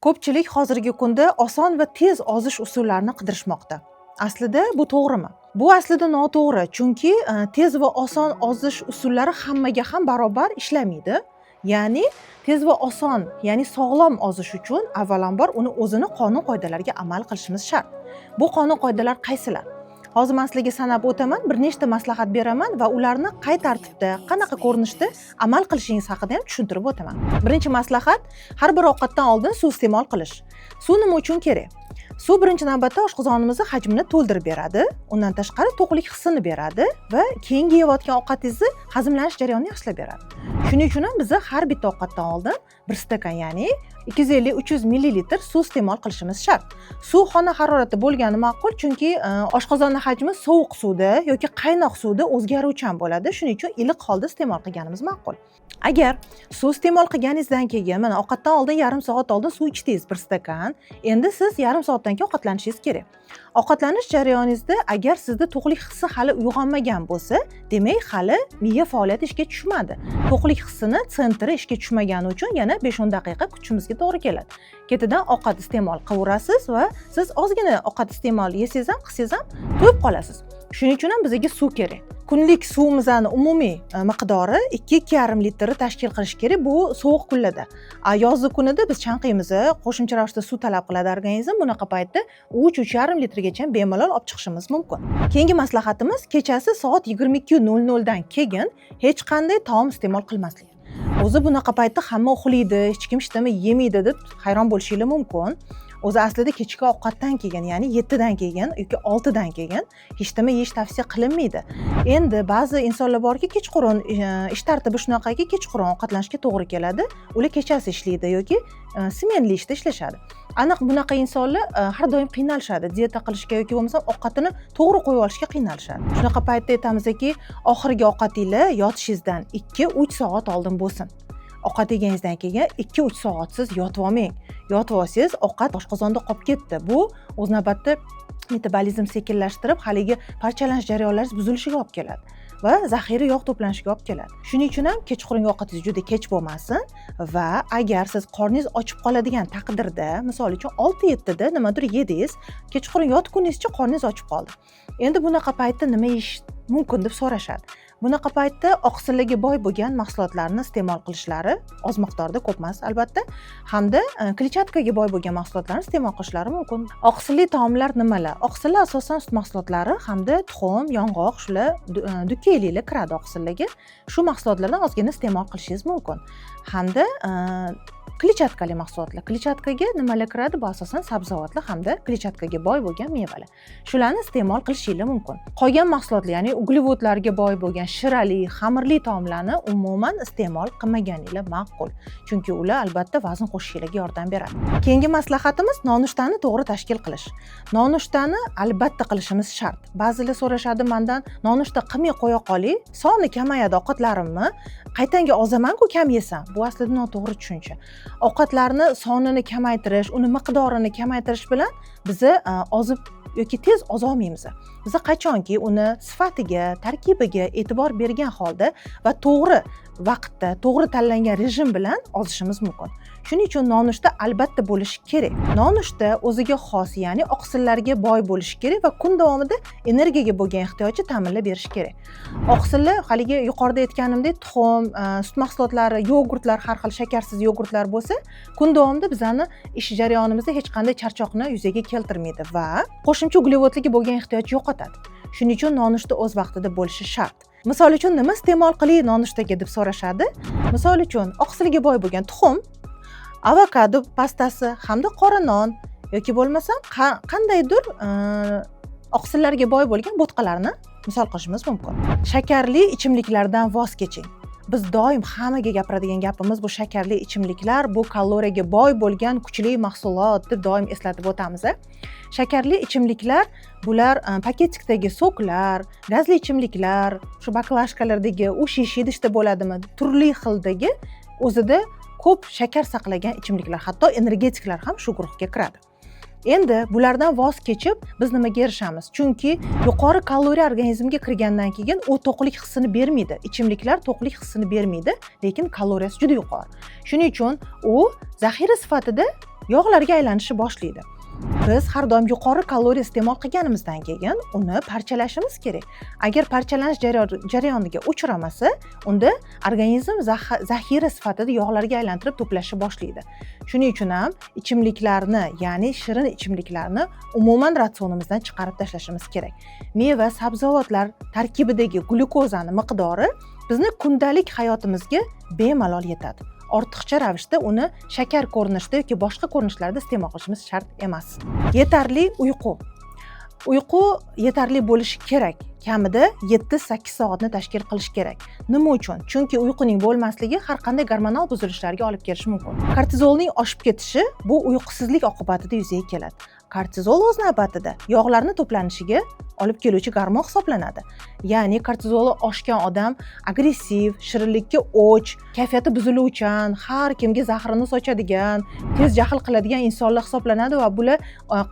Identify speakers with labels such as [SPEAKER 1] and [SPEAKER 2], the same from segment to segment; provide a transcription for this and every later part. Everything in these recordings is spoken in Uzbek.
[SPEAKER 1] Ko'pchilik hozirgi kunda oson va tez ozish usullarini qidirishmoqda. Aslida bu to'g'rimi? Bu aslida noto'g'ri, chunki tez va oson ozish usullari hammaga ham barobar ishlamaydi. Ya'ni tez va oson, ya'ni sog'lom ozish uchun avvalambor uni o'zini qonun qoidalariga amal qilishimiz shart. Bu qonun qoidalar qaysilar? Hozir men sizlarga sanab o'taman, bir nechta maslahat beraman va ularni qay tartibda, qanaqa ko'rinishda amal qilishingiz haqida ham tushuntirib o'taman. Birinchi maslahat, har bir ovqatdan oldin suv iste'mol qilish. Suv nima uchun kerak? Suv birinchi navbatda oshqozonimizni hajmini to'ldirib beradi, undan tashqari to'qlik hissini beradi va keyingi yeyotgan ovqatingizni hazmlanish jarayonini yaxshilab beradi. Shuning uchun ham biz har bitta ovqatdan oldin bir stakan, ya'ni 250-300 ml suv iste'mol qilishimiz shart. Suv xona haroratida bo'lgani ma'qul, chunki oshqozonni hajmi sovuq suvda yoki qaynoq suvda o'zgaruvchan bo'ladi. Shuning uchun iliq holda iste'mol qilganimiz ma'qul. Agar suv iste'mol qilganingizdan keyin, mana ovqatdan oldin yarim soat oldin suv ichdingiz bir stakan, endi siz yarim soatdan keyin ovqatlanishingiz kerak. Ovqatlanish jarayoningizda agar sizda to'qlik hissi hali uyg'onmagan bo'lsa, demak hali miya faoliyati ishga tushmadi. To'qlik hissini sentri ishga tushmagani uchun yana 5-10 daqiqa kutishimizga to'g'ri keladi. Ketidan ovqat iste'mol qilaverasiz va siz ozgina ovqat iste'mol yesangiz ham, qilsangiz ham to'yib qolasiz. Shuning uchun ham bizga suv kerak. Kunlik suvimizni umumiy miqdori 2-2,5 litrni tashkil qilish kerak. Bu sovuq kunlarda. Yozgi kunida biz chanqiymiz, qo'shimcha ravishda suv talab qiladi organizm. Bunaqa paytda 3-3,5 litrgacha bemalol olib chiqishimiz mumkin. Keyingi maslahatimiz, kechasi soat 22:00 dan keyin hech qanday taom iste'mol qilmaslik. O'zi bunaqa paytda hamma uxlaydi, hech kim ishtama yemaydi deb hayron bo'lishingiz mumkin. O'zi aslida kechki ovqatdan keyin, ya'ni 7 dan keyin yoki 6 dan keyin hech nima yeyish tavsiya qilinmaydi. Endi ba'zi insonlar borki, kechqurun ish tartibi shunaqaki, kechqurun ovqatlanishga to'g'ri keladi. Ular kechasi ishlaydi yoki smenli ishda ishlashadi. Aniq bunaqa insonlar har doim qiynalishadi, dieta qilishga yoki bo'lmasa ovqatini to'g'ri qo'yib olishga qiynalishadi. Shunaqa paytda aytamizki, oxirgi ovqatingiz yotishingizdan 2-3 soat oldin bo'lsin. Ovqat yeganingizdan keyin 2-3 soatsiz yotib olmang. Yotib olsangiz, ovqat oshqozonda qolib ketdi. Bu o'z navbatda metabolizm sekinlashtirib, haligi parchalanish jarayonlari buzilishiga olib keladi va zaxira yog' to'planishiga olib keladi. Shuning uchun ham kechqurungi ovqatingiz juda kech bo'lmasin va agar siz qorningiz ochib qoladigan taqdirda, misol uchun 6-7 da nimadir yedingiz, kechqurun yotguningizcha qorningiz ochib qoldi. Endi bunaqa paytda nima yeyish mumkin deb so'rashadi. Bunaqa paytda oqsillarga boy bo'lgan mahsulotlarni iste'mol qilishlari, oz miqdorda, ko'p emas albatta, hamda kletchatkaga boy bo'lgan mahsulotlarni iste'mol qilishlari mumkin. Oqsilli taomlar nimalar? Oqsillar asosan sut mahsulotlari hamda tuxum, yong'oq, shular dukkayliklar kiradi oqsillarga. Shu mahsulotlardan ozgina iste'mol qilishingiz mumkin. Hamda kletchatkali mahsulotlar. Kletchatkaga nimalar kiradi? Bu asosan sabzavotlar hamda kletchatkaga boy bo'lgan mevalar. Shularni iste'mol qilishingiz mumkin. Qolgan mahsulotlar, ya'ni uglevodlarga boy bo'lgan shirali, xamirli taomlarni umuman iste'mol qilmaganinglar ma'qul. Chunki ular albatta vazn qo'shishingizga yordam beradi. Keyingi maslahatimiz nonushtani to'g'ri tashkil qilish. Nonushtani albatta qilishimiz shart. Ba'zilar so'rashadi mendan, nonushta qilmay qo'ya qoling, soni kamayadi ovqatlarimni, qaytanga ozaman-ku kam yesam. Bu aslida noto'g'ri tushuncha. Ovqatlarni sonini kamaytirish, uni miqdorini kamaytirish bilan biz ozib yoki tez ozolmaymiz. Biz qachonki uni sifatiga, tarkibiga e'tibor bergan holda va to'g'ri vaqtda, to'g'ri tanlangan rejim bilan ozishimiz mumkin. Shuning uchun nonushta albatta bo'lishi kerak. Nonushta o'ziga xos, ya'ni oqsillarga boy bo'lishi kerak va kun davomida energiyaga bo'lgan ehtiyojni ta'minlab berish kerak. Oqsillar haligi yuqorida aytganimdek tuxum, sut mahsulotlari, yogurtlar, har xil shakarsiz yogurtlar bo'lsa, kun davomida bizani ish jarayonimizda hech qanday charchoqni yuzaga keltirmaydi va qo'shimcha uglevodlarga bo'lgan ehtiyoj yo'qotadi. Shuning uchun nonushta o'z vaqtida bo'lishi shart. Misol uchun nima iste'mol qiling nonushtaga deb so'rashadi. Misol uchun oqsilga boy bo'lgan tuxum, avokado pastasi hamda qora non yoki bo'lmasam qandaydir oqsillarga boy bo'lgan bo'tqalarni misol qilishimiz mumkin. Shakarli ichimliklardan voz keching. Biz doim hammaga gapiradigan gapimiz bu shakarli ichimliklar, bu kaloriyaga boy bo'lgan kuchli mahsulot deb doim eslatib o'tamiz. Shakarli ichimliklar bular paketikdagi soklar, gazli ichimliklar, shu baklashkalardagi u shish idishda bo'ladimi, turli xildagi o'zida ko'p shakar saqlagan ichimliklar, hatto energetiklar ham shu guruhga kiradi. Endi bulardan voz kechib biz nimaga erishamiz? Chunki yuqori kaloriya organizmga kirgandan keyin u to'qlik hissini bermaydi. Ichimliklar to'qlik hissini bermaydi, lekin kaloriyasi juda yuqori. Shuning uchun u zaxira sifatida yog'larga aylanishni boshlaydi. Biz har doim yuqori kaloriya iste'mol qilganimizdan keyin uni parchalashimiz kerak. Agar parchalanish jarayoniga uchramasa, unda organizm zaxira sifatida yog'larga aylantirib to'plashni boshlaydi. Shuning uchun ham ichimliklarni, ya'ni shirin ichimliklarni umuman ratsionimizdan chiqarib tashlashimiz kerak. Meva, sabzavotlar tarkibidagi glyukozani miqdori bizni kundalik hayotimizga bemalol yetadi. Ortiqcha ravishda uni shakar ko'rinishida yoki boshqa ko'rinishlarda iste'mol qilishimiz shart emas. Yetarli uyqu. Uyqu yetarli bo'lishi kerak. Kamida 7-8 soatni tashkil qilish kerak. Nima uchun? Chunki uyquning bo'lmasligi har qanday gormonal buzilishlarga olib kelishi mumkin. Kortizolning oshib ketishi bu uyqusizlik oqibatida yuzaga keladi. Kortizol o'z navbatida yog'larni to'planishiga olib keluvchi gormon hisoblanadi. Ya'ni kortizoli oshgan odam agressiv, shirinlikka o'ch, kayfiyati buziluvchan, har kimga zahrini sochadigan, tez jahl qiladigan insonlar hisoblanadi va bular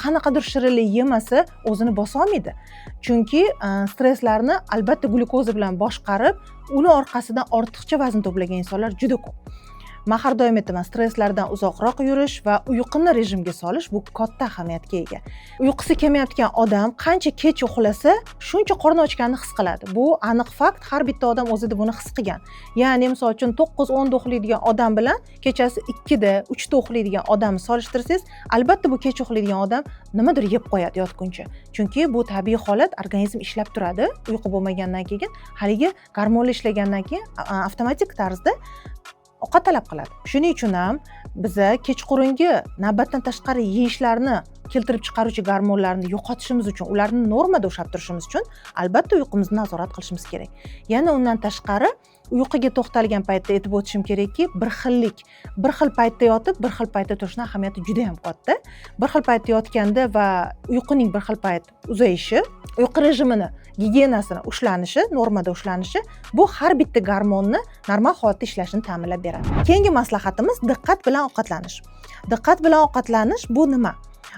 [SPEAKER 1] qanaqadir shirinlik yemasa o'zini bosa olmaydi. Chunki stresslarni albatta glyukoza bilan boshqarib, uni orqasidan ortiqcha vazn to'plagan insonlar juda ko'p. Men har doim aytaman, stresslardan uzoqroq yurish va uyquni rejimga solish bu katta ahamiyatga ega. Uyqusi kelmayotgan odam qancha kech uxlasa, shuncha qorni ochganini his qiladi. Bu aniq fakt, har bitta odam o'zida buni his qilgan. Ya'ni misol uchun 9-10 da uxlaydigan odam bilan kechasi 2 da, 3 da uxlaydigan odamni solishtirsangiz, albatta bu kech uxlaydigan odam nimadir yeb qo'yadi yotguncha. Chunki bu tabiiy holat, organizm ishlab turadi. Uyqu bo'lmagandan keyin, haligi gormonlar ishlagandan keyin avtomatik tarzda ovqat talab qiladi. Shuning uchun ham biza kechqurungi navbatdan tashqari yeyishlarni keltirib chiqaruvchi gormonlarni yo'qotishimiz uchun, ularni normada ushlab turishimiz uchun albatta uyqumizni nazorat qilishimiz kerak. Yana undan tashqari uyquga to'xtalgan paytda aytib o'tishim kerakki, bir xil paytda yotib, bir xil paytda turishning ahamiyati juda ham katta. Bir xil paytda yotganda va uyquning bir xil payt uzayishi, uyqu rejimini, gigiyenasini ushlanishi, normada ushlanishi bu har bitta gormonni normal holatda ishlashini ta'minlab beradi. Keyingi maslahatimiz diqqat bilan ovqatlanish. Diqqat bilan ovqatlanish bu nima?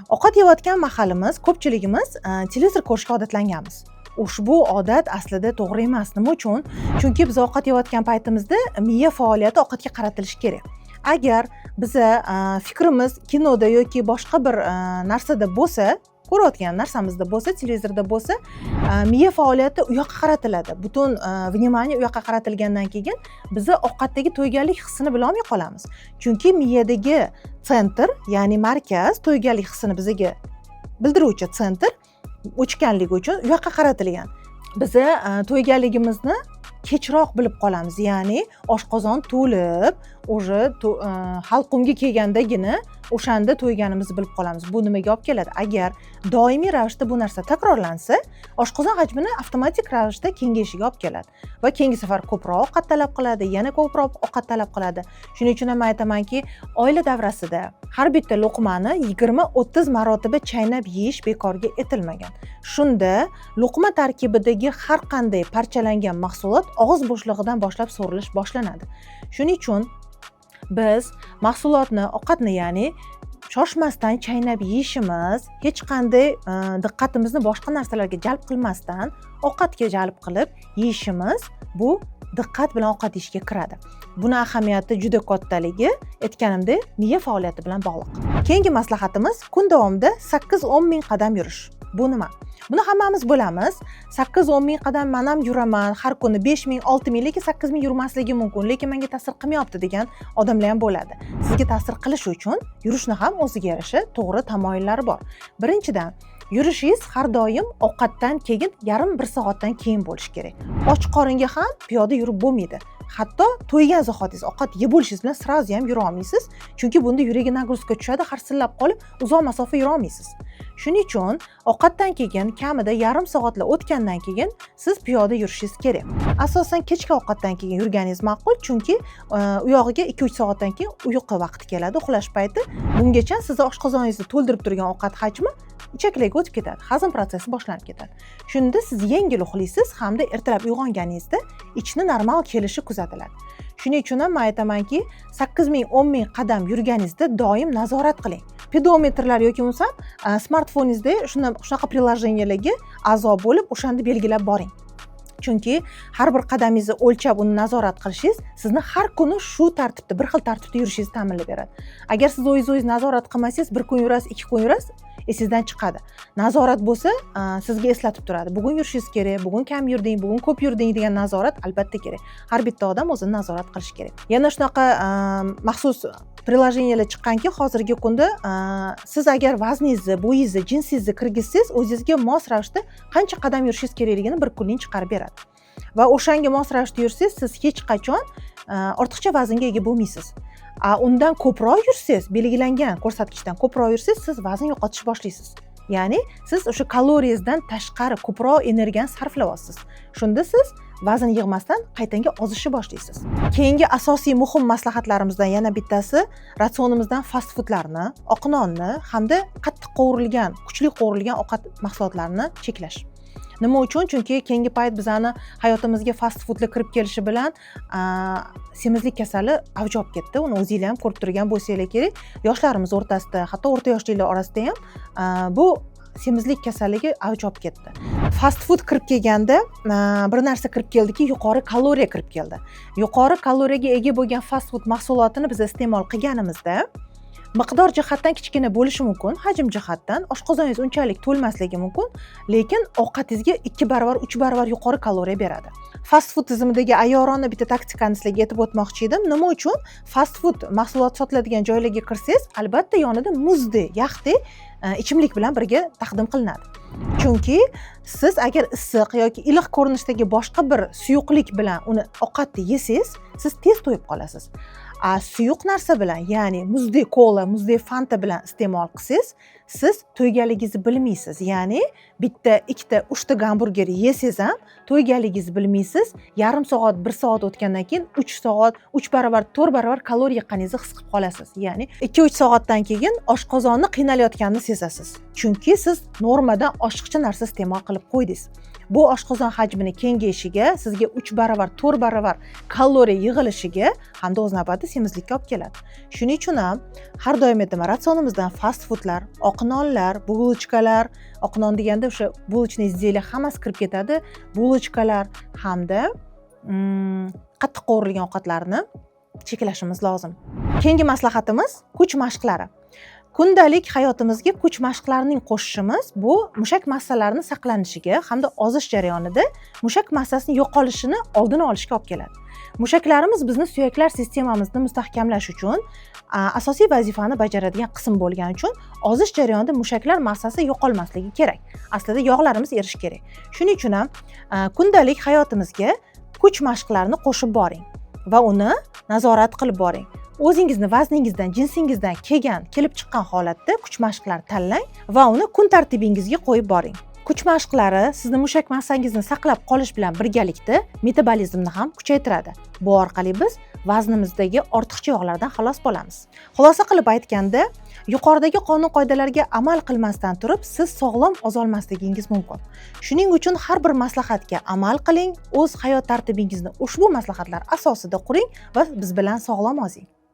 [SPEAKER 1] Ovqat yeyotgan mahalimiz ko'pchiligimiz televizor ko'rishga odatlanganmiz. Ushbu odat aslida to'g'ri emas. Nima uchun? Chunki biz ovqat yeyotgan paytimizda miya faoliyati ovqatga qaratilishi kerak. Agar biza fikrimiz kinoda yoki boshqa bir narsada bo'lsa, ko'rayotgan narsamizda bo'lsa, televizorda bo'lsa, miya faoliyati u yoqqa qaratiladi. Butun vнимание u yoqqa qaratilgandan keyin biz ovqatdagi to'yganlik hissini bila olmay qolamiz. Chunki miyadagi sentr, ya'ni markaz to'yganlik hissini bizga bildiruvchi sentr o'chganligi uchun u yoqqa qaratilgan. Biz to'yganligimizni kechroq bilib qolamiz. Ya'ni oshqozon to'lib, o'sha halqumga kelgandagina o'shanda to'yganimizni bilib qolamiz. Bu nimaga olib keladi? Agar doimiy ravishda bu narsa takrorlansa, oshqozon hajmini avtomatik ravishda kengayishiga olib keladi va keyingi safar ko'proq ovqat talab qiladi, yana ko'proq ovqat talab qiladi. Shuning uchun ham aytamanki, oila davrasida har bitta luqmani 20-30 marotaba chaynab yeyish bekorga etilmagan. Shunda luqma tarkibidagi har qanday parchalangan mahsulot og'iz bo'shlig'idan boshlab so'rilish boshlanadi. Shuning uchun biz mahsulotni, ovqatni, ya'ni shoshmasdan chaynab yeyishimiz, hech qanday diqqatimizni boshqa narsalarga jalb qilmasdan ovqatga jalb qilib yeyishimiz bu diqqat bilan ovqat yeyishga kiradi. Buni ahamiyati juda kattaligi aytganimdek miya faoliyati bilan bog'liq. Keyingi maslahatimiz kun davomida 8-10 ming qadam yurish. Bu nima? Buni hammamiz bilamiz. 8-10 ming qadam men ham yuraman, har kuni 5 ming, 6 ming, lekin 8 ming yurmasligi mumkin, lekin menga ta'sir qilmayapti degan odamlar ham bo'ladi. Sizga ta'sir qilish uchun yurishni ham o'ziga yarasha to'g'ri tamoyillari bor. Birinchidan, yurishingiz har doim ovqatdan keyin yarim 1 soatdan keyin bo'lishi kerak. Och qoringa ham piyoda yurib bo'lmaydi. Hatto to'ygan zahotingiz ovqat yeb bo'lishingiz bilan srazi ham yura olmaysiz, chunki bunda yuragi nagruzka tushadi, harsillab qolib uzoq masofa yura olmaysiz. Shuning uchun ovqatdan keyin kamida yarim soatlar o'tgandan keyin siz piyoda yurishingiz kerak. Asosan kechki ovqatdan keyin yurganingiz ma'qul, chunki u yog'iga 2-3 soatdan keyin uyqu vaqti keladi, uxlash payti. Bungacha sizni oshqozoningizni to'ldirib turgan ovqat hajmi ichaklarga o'tib ketadi, hazm prosessi boshlanib ketadi. Shunda siz yengil uxlaysiz hamda ertalab uyg'onganingizda ichni normal kelishi kuzatiladi. Shuning uchun ham men aytamanki, 8 ming, 10 ming qadam yurganingizda doim nazorat qiling. pedometrlar yoki bo'lmasa smartfoningizda shunaqa prilojeniyalarga a'zo bo'lib, o'shanda belgilab boring. Chunki har bir qadamingizni o'lchab, uni nazorat qilishingiz sizni har kuni shu tartibda, bir xil tartibda yurishingizni ta'minlab beradi. Agar siz o'zingiz nazorat qilmasangiz, bir kun yurasiz, 2 kun yurasiz, esingizdan chiqadi. Nazorat bo'lsa, sizga eslatib turadi. Bugun yurishingiz kerak, bugun kam yurding, bugun ko'p yurding degan nazorat albatta kerak. Har bitta odam o'zini nazorat qilishi kerak. Yana shunaqa maxsus prilojeniyalar chiqqanki, hozirgi kunda siz agar vazningizni, bo'yingizni, jinsingizni kirgizsangiz, o'zingizga mos ravishda qancha qadam yurishingiz kerakligini bir kunning chiqarib beradi. Va o'shanga mos ravishda yursangiz, siz hech qachon ortiqcha vaznga ega bo'lmaysiz. Undan ko'proq yursangiz, belgilangan ko'rsatkichdan ko'proq yursangiz, siz vazn yo'qotishni boshlaysiz. Ya'ni siz o'sha kaloriyangizdan tashqari ko'proq energiyani sarflayapsiz. Shunda siz vazn yig'masdan qaytanga ozishni boshlaysiz. Keyingi asosiy muhim maslahatlarimizdan yana bittasi ratsionimizdan fast foodlarni, oq nonni hamda qattiq qovurilgan, kuchli qovurilgan ovqat mahsulotlarini cheklash. Nima uchun? Chunki keyingi payt bizani hayotimizga fast foodlar kirib kelishi bilan semizlik kasali avj olib ketdi. Uni o'zingizlar ham ko'rib turgan bo'lsanglar kerak. Yoshlarimiz o'rtasida, hatto o'rta yoshlilar orasida ham bu semizlik kasalligi avj olib ketdi. Fast food kirib kelganda bir narsa kirib keldiki, yuqori kaloriya kirib keldi. Yuqori kaloriyaga ega bo'lgan fast food mahsulotini biz iste'mol qilganimizda miqdor jihatdan kichkina bo'lishi mumkin, hajm jihatdan oshqozoningiz unchalik to'lmasligi mumkin, lekin ovqatingizga 2 barobar, 3 barobar yuqori kaloriya beradi. Fast food tizimidagi ayyorona bitta taktikani sizlarga aytib o'tmoqchi edim. Nima uchun? Fast food mahsulot sotiladigan joylarga kirsangiz, albatta yonida muzdek, yaxdek ichimlik bilan birga taqdim qilinadi. Chunki siz agar issiq yoki iliq ko'rinishdagi boshqa bir suyuqlik bilan uni ovqatni yesangiz, siz tez to'yib qolasiz. Suyuq narsa bilan, ya'ni muzdek kola, muzdek fanta bilan iste'mol qilsangiz, siz to'yganligingizni bilmaysiz. Ya'ni bitta, ikkita, 3 ta gamburger yesangiz ham to'yganligingizni bilmaysiz. Yarim soat, 1 soat o'tgandan keyin 3 soat, 3 barobar, 4 barobar kaloriya yiqqaningizni his qilib qolasiz. Ya'ni 2-3 soatdan keyin oshqozonni qiynalayotganini sezasiz. Chunki siz normadan oshiqcha narsa iste'mol qilib qo'ydingiz. Bu oshqozon hajmini kengayishiga, sizga 3 barobar, 4 barobar kaloriya yig'ilishiga hamda o'z navbatida semizlikka olib keladi. Shuning uchun ham har doim aytaman, ratsionimizdan fast foodlar, oq nonlar, bulochkalar, oq non deganda o'sha bulochniy izdelar hammasi kirib ketadi. Bulochkalar hamda qattiq qovurilgan ovqatlarni cheklashimiz lozim. Keyingi maslahatimiz kuch mashqlari. Kundalik hayotimizga kuch mashqlarining qo'shishimiz bu mushak massalarini saqlanishiga hamda ozish jarayonida mushak massasining yo'qolishini oldini olishga olib keladi. Mushaklarimiz bizni suyaklar sistemamizni mustahkamlash uchun asosiy vazifani bajaradigan qism bo'lgani uchun ozish jarayonida mushaklar massasi yo'qolmasligi kerak. Aslida yog'larimiz erishi kerak. Shuning uchun ham kundalik hayotimizga kuch mashqlarini qo'shib boring va uni nazorat qilib boring. O'zingizni vazningizdan, jinsingizdan kelib chiqqan holatda kuch mashqlar tanlang va uni kun tartibingizga qo'yib boring. Kuch mashqlari sizni mushak massangizni saqlab qolish bilan birgalikda metabolizmni ham kuchaytiradi. Bu orqali biz vaznimizdagi ortiqcha yog'lardan xalos bo'lamiz. Xulosa qilib aytganda, yuqoridagi qonun-qoidalarga amal qilmasdan turib, siz sog'lom ozolmasligingiz mumkin. Shuning uchun har bir maslahatga amal qiling, o'z hayot tartibingizni ushbu maslahatlar asosida quring va biz bilan sog'lom ozing.